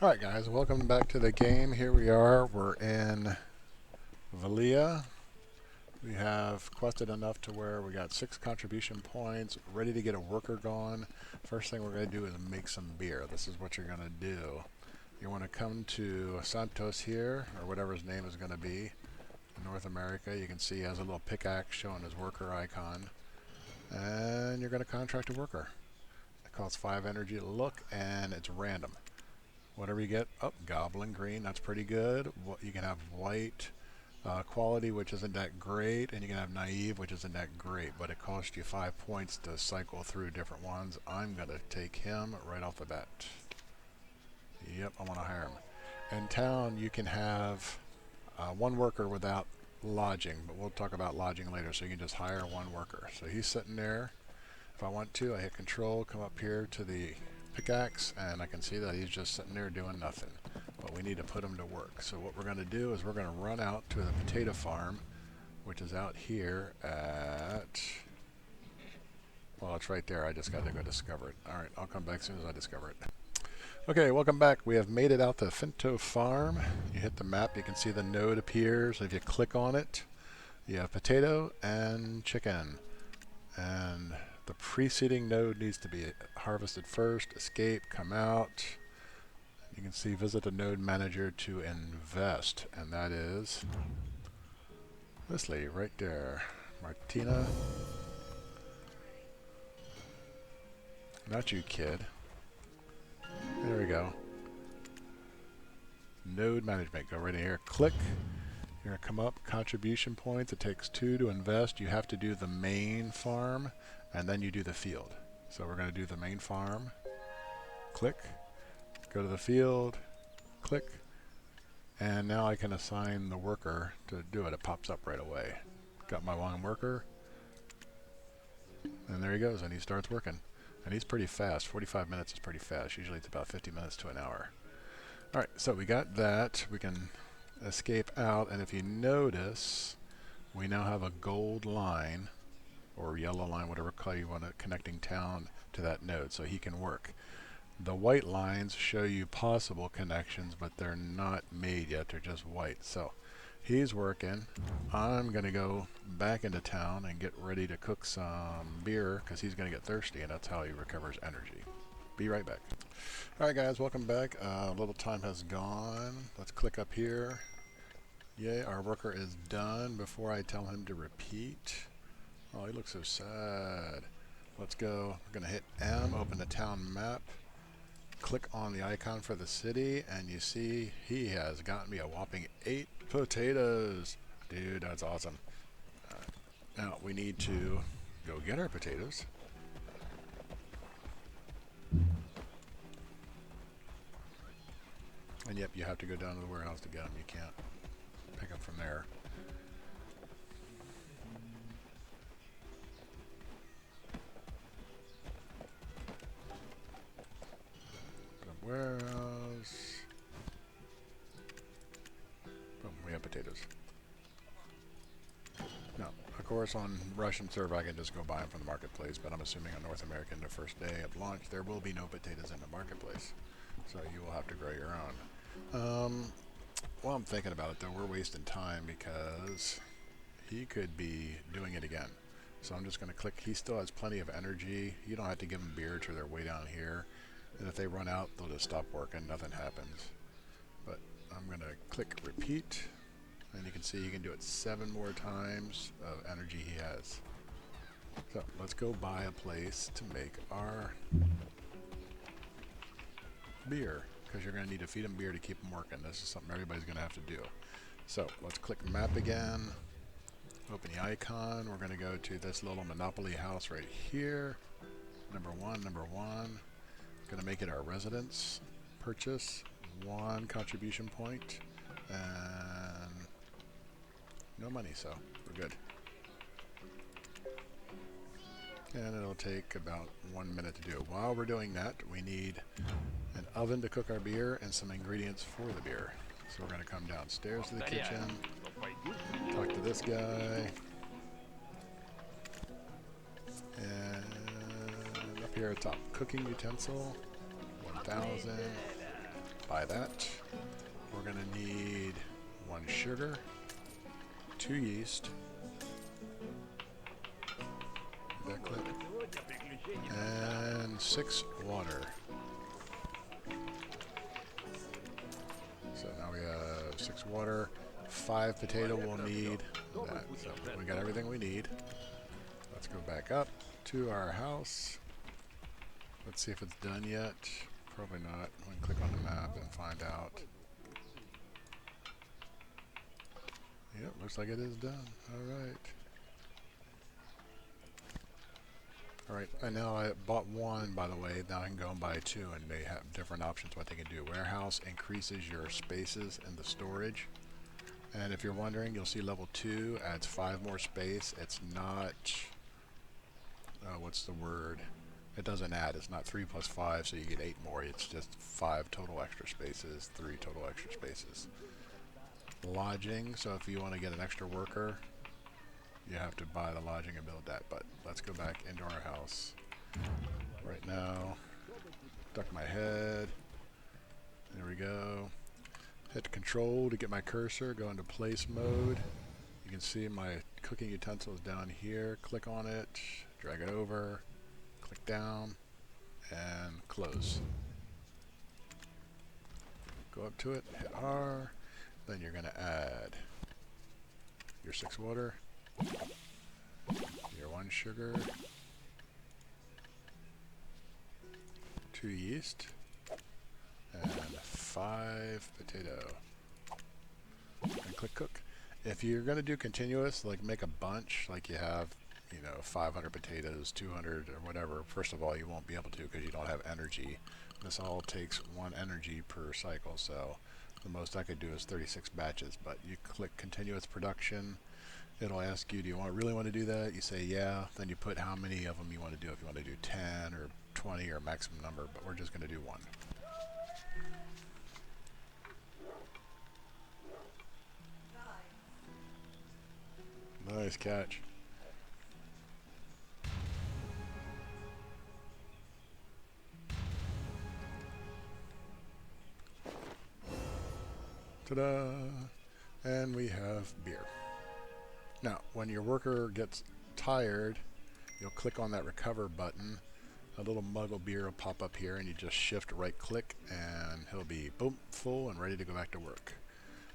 Alright guys, welcome back to the game. Here we are. We're in Valia. We have quested enough to where we got 6 contribution points, ready to get a worker going. First thing we're going to do is make some beer. This is what you're going to do. You want to come to Santos here, or whatever his name is going to be, in North America. You can see he has a little pickaxe showing his worker icon. And you're going to contract a worker. It costs 5 energy to look, and it's random. Whatever you get, goblin green, that's pretty good. You can have white quality, which isn't that great, and you can have naive, which isn't that great, but it costs you 5 points to cycle through different ones. I'm going to take him right off the bat. Yep, I want to hire him. In town, you can have one worker without lodging, but we'll talk about lodging later, so you can just hire one worker. So he's sitting there. If I want to, I hit control, come up here to the pickaxe, and I can see that he's just sitting there doing nothing. But we need to put him to work. So what we're going to do is we're going to run out to the potato farm, which is out here at... Well, it's right there. I just got to go discover it. Alright, I'll come back as soon as I discover it. Okay, welcome back. We have made it out to Finto Farm. You hit the map, you can see the node appears. If you click on it, you have potato and chicken. And the preceding node needs to be harvested first. Escape, come out. You can see visit the node manager to invest, and that is this lady right there, Martina. Not you, kid. There we go. Node management. Go right in here. Click. You're going to come up. Contribution points. It takes 2 to invest. You have to do the main farm, and then you do the field. So we're going to do the main farm. Click. Go to the field. Click. And now I can assign the worker to do it. It pops up right away. Got my one worker. And there he goes, and he starts working. And he's pretty fast. 45 minutes is pretty fast. Usually it's about 50 minutes to an hour. Alright, so we got that. We can escape out, and if you notice, we now have a gold line, or yellow line, whatever color you want it, connecting town to that node, so he can work. The white lines show you possible connections, but they're not made yet. They're just white. So he's working. I'm going to go back into town and get ready to cook some beer because he's going to get thirsty, and that's how he recovers energy. Be right back. Alright guys, welcome back. A little time has gone. Let's click up here. Yay, our worker is done before I tell him to repeat. Oh, he looks so sad. Let's go. We're going to hit M, open the town map. Click on the icon for the city, and you see he has gotten me a whopping 8 potatoes. Dude, that's awesome. Now we need to go get our potatoes. And yep, you have to go down to the warehouse to get them. You can't pick them from there. Warehouse. Boom, we have potatoes. Now, of course, on Russian server, I can just go buy them from the marketplace, but I'm assuming on North American, the first day of launch, there will be no potatoes in the marketplace. So you will have to grow your own. While I'm thinking about it, though, we're wasting time because he could be doing it again. So I'm just going to click. He still has plenty of energy. You don't have to give him beer till they're way down here. And if they run out, they'll just stop working. Nothing happens. But I'm going to click repeat. And you can see you can do it 7 more times of energy he has. So let's go buy a place to make our beer. Because you're going to need to feed him beer to keep him working. This is something everybody's going to have to do. So let's click map again. Open the icon. We're going to go to this little Monopoly house right here. Number one. Going to make it our residence. Purchase 1 contribution point, and no money, so we're good. And it'll take about 1 minute to do. While we're doing that, we need an oven to cook our beer and some ingredients for the beer. So we're going to come downstairs to the kitchen, talk to this guy, and up here at top, cooking utensil, 1,000. Buy that. We're going to need 1 sugar, 2 yeast, that click, and 6 water. So now we have 6 water, 5 potato. We'll need that. So we got everything we need. Let's go back up to our house. Let's see if it's done yet. Probably not. We can click on the map and find out. Yep, looks like it is done. Alright. Alright, and now I bought 1, by the way. Now I can go and buy 2, and they have different options what they can do. Warehouse increases your spaces in the storage. And if you're wondering, you'll see level 2 adds 5 more space. It's not, what's the word? It doesn't add. It's not 3 plus 5, so you get 8 more. It's just 5 total extra spaces, 3 total extra spaces. Lodging, so if you want to get an extra worker, you have to buy the lodging and build that. But let's go back into our house right now. Duck my head. There we go. Hit control to get my cursor, go into place mode. You can see my cooking utensils down here. Click on it, drag it over, click down, and close. Go up to it, hit R, then you're going to add your 6 water, your 1 sugar, 2 yeast, and 5 potato. And click cook. If you're going to do continuous, like make a bunch, like you have, 500 potatoes, 200 or whatever, first of all, you won't be able to because you don't have energy. This all takes 1 energy per cycle, so the most I could do is 36 batches. But you click continuous production. It'll ask you, do you really want to do that? You say yeah, then you put how many of them you want to do. If you want to do 10 or 20 or maximum number, but we're just going to do 1. Nice catch. Ta-da! And we have beer. Now, when your worker gets tired, you'll click on that recover button. A little mug of beer will pop up here, and you just shift right click, and he'll be boom, full and ready to go back to work.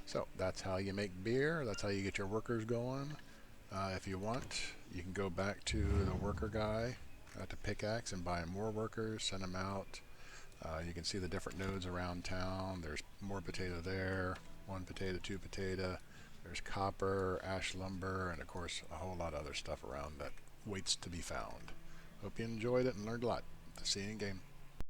So that's how you make beer. That's how you get your workers going. If you want, you can go back to the worker guy at the pickaxe and buy more workers, send them out. You can see the different nodes around town. There's more potato there, 1 potato, 2 potato. There's copper, ash lumber, and of course a whole lot of other stuff around that waits to be found. Hope you enjoyed it and learned a lot. See you in game.